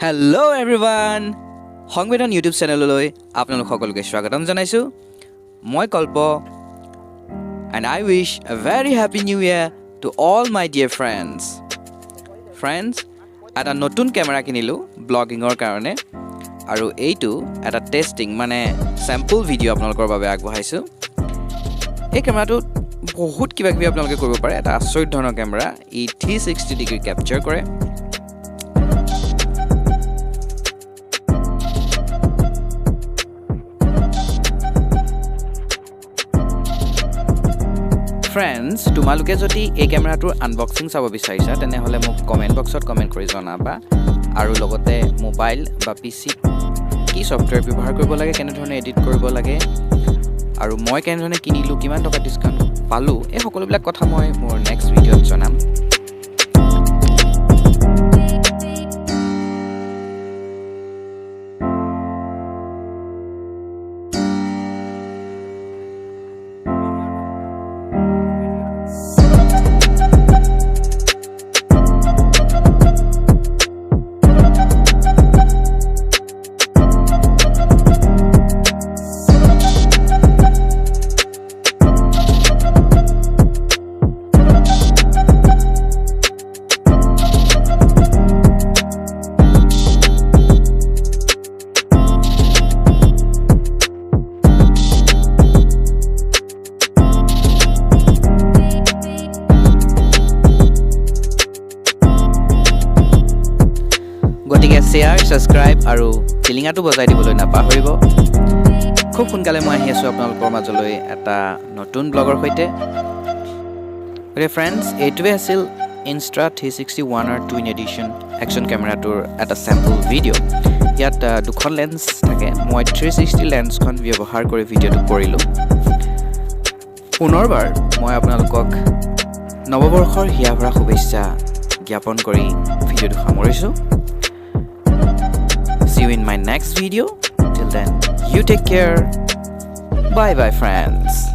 Hello everyone! Hongwedon YouTube channel আপোনালোক সকলোকে স্বাগতম জনাইছো মই কল্প and I wish a very happy new year to all my dear friends. Friends, এটা নতুন ক্যামেৰা কিনিলো ব্লগিংৰ কাৰণে আৰু এইটো এটা টেস্টিং মানে স্যাম্পল ভিডিও আপোনালোকৰ বাবে আগবঢ়াইছো এই ক্যামেৰাটো বহুত কিবা কিবি আপোনালোকে কৰিব পাৰে এটা আচৰিত ধৰণৰ ক্যামেৰা ই 360 ডিগ্ৰী ক্যাপচাৰ কৰে Friends, তোমালোকে যদি এই ক্যামেৰাটোৰ আনবক্সিং চাব বিচাৰিছা তেনে হলে মোক কমেন্ট বক্সত কমেন্ট কৰি জনাবা আৰু লগতে মোবাইল বা পিসি কি সফটওয়্যাৰ ব্যৱহাৰ কৰিব লাগে কেনে ধৰণে এডিট কৰিব লাগে আৰু মই কেনে ধৰণে কিনিলো কিমান টকা ডিসকাউন্ট পালো এই সকলোবিলাক কথা মই মোৰ নেক্সট ভিডিঅত জনাম গটিকে শেয়াৰ সাবস্ক্ৰাইব আৰু চিলিঙাটো বজাই দিবলৈ নাপাহৰিব খুব সোনকালে মই আহি আছো আপোনালোকৰ মাজলৈ এটা নতুন ব্লগৰ সৈতে ওকে ফ্ৰেন্ডছ এইটোৱে আছিল Insta 361 আৰু টুইন এডিশন একচন ক্যামেৰাটোৰ এটা স্যাম্পল ভিডিও ইয়াত দুখন লেন্স থাকে মই 360 লেন্সখন ব্যৱহাৰ কৰি ভিডিওটো কৰিলো পুনৰবাৰ মই আপোনালোকক নৱবৰ্ষৰ হিয়াভৰা শুভেচ্ছা জ্ঞাপন কৰি ভিডিওটো সামৰিছো See you in my next video. Till then, you take care. Bye bye, friends.